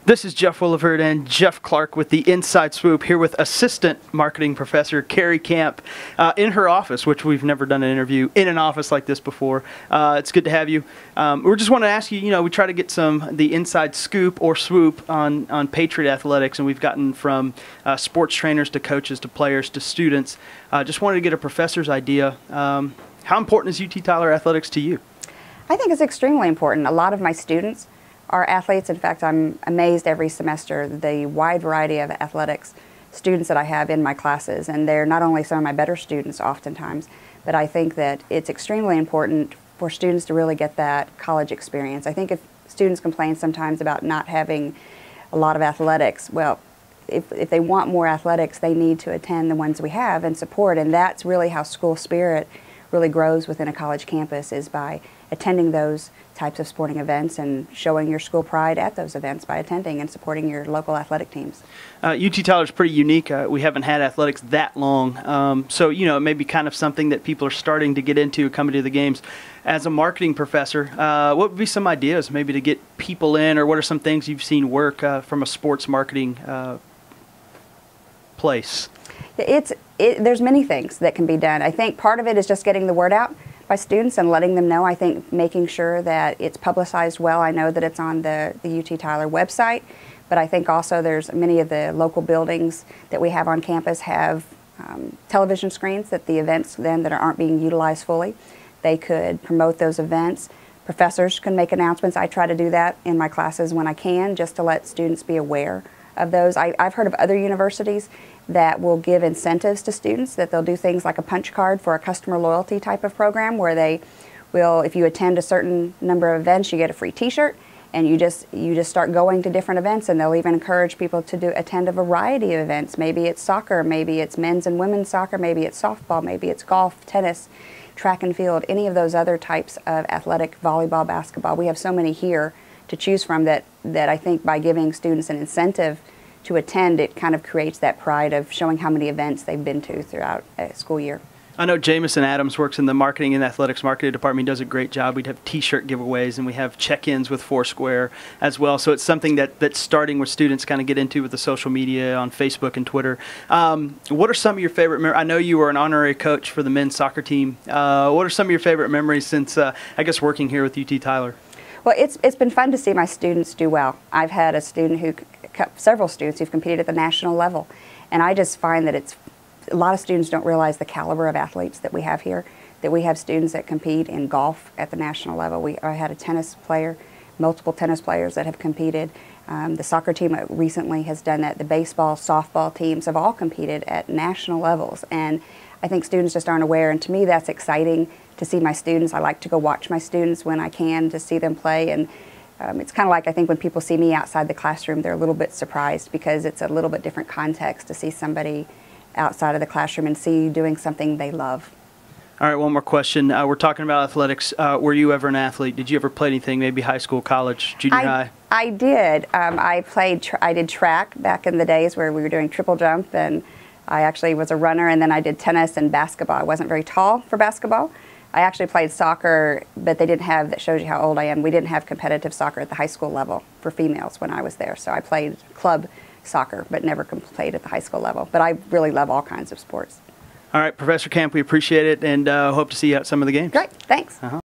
This is Jeff Williford and Jeff Clark with the Inside Swoop, here with Assistant Marketing Professor Kerri Camp in her office, which we've never done an interview in an office like this before. It's good to have you. We just want to ask you, we try to get the inside scoop or swoop on Patriot athletics, and we've gotten from sports trainers to coaches to players to students. Just wanted to get a professor's idea. How important is UT Tyler athletics to you? I think it's extremely important. A lot of my students are athletes. In fact, I'm amazed every semester the wide variety of athletics students that I have in my classes, and they're not only some of my better students oftentimes, but I think that it's extremely important for students to really get that college experience. I think if students complain sometimes about not having a lot of athletics, well, if they want more athletics, they need to attend the ones we have and support, and that's really how school spirit really grows within a college campus, is by attending those types of sporting events and showing your school pride at those events by attending and supporting your local athletic teams. UT Tyler is pretty unique. We haven't had athletics that long, so it may be kind of something that people are starting to get into coming to the games. As a marketing professor, what would be some ideas maybe to get people in, or what are some things you've seen work from a sports marketing place? There's many things that can be done. I think part of it is just getting the word out by students and letting them know. I think making sure that it's publicized well. I know that it's on the UT Tyler website, but I think also there's many of the local buildings that we have on campus have television screens that the events then that aren't being utilized fully, they could promote those events. Professors can make announcements. I try to do that in my classes when I can, just to let students be aware of those. I've heard of other universities that will give incentives to students, that they'll do things like a punch card for a customer loyalty type of program, where they will, if you attend a certain number of events, you get a free t-shirt, and you just start going to different events, and they'll even encourage people to attend a variety of events. Maybe it's soccer, maybe it's men's and women's soccer, maybe it's softball, maybe it's golf, tennis, track and field, any of those other types of athletic, volleyball, basketball. We have so many here to choose from that I think by giving students an incentive to attend, it kind of creates that pride of showing how many events they've been to throughout a school year. I know Jamison Adams works in the marketing and athletics marketing department. He does a great job. We'd have t-shirt giveaways, and we have check-ins with Foursquare as well. So it's something that's starting with students kind of get into with the social media on Facebook and Twitter. What are some of your favorite memories? I know you were an honorary coach for the men's soccer team. What are some of your favorite memories since, I guess, working here with UT Tyler? Well, it's been fun to see my students do well. I've had several students who've competed at the national level, and I just find that a lot of students don't realize the caliber of athletes that we have here, that we have students that compete in golf at the national level. I had a tennis player, multiple tennis players that have competed. The soccer team recently has done that. The baseball, softball teams have all competed at national levels, and I think students just aren't aware, and to me that's exciting to see my students. I like to go watch my students when I can to see them play, and it's kind of like, I think when people see me outside the classroom, they're a little bit surprised, because it's a little bit different context to see somebody outside of the classroom and see you doing something they love. All right, one more question. We're talking about athletics. Were you ever an athlete? Did you ever play anything, maybe high school, college, junior high? I did. I did track back in the days where we were doing triple jump, and I actually was a runner, and then I did tennis and basketball. I wasn't very tall for basketball. I actually played soccer, but they didn't have, that shows you how old I am, we didn't have competitive soccer at the high school level for females when I was there. So I played club soccer, but never played at the high school level. But I really love all kinds of sports. All right, Professor Camp, we appreciate it, and hope to see you at some of the games. Great, thanks.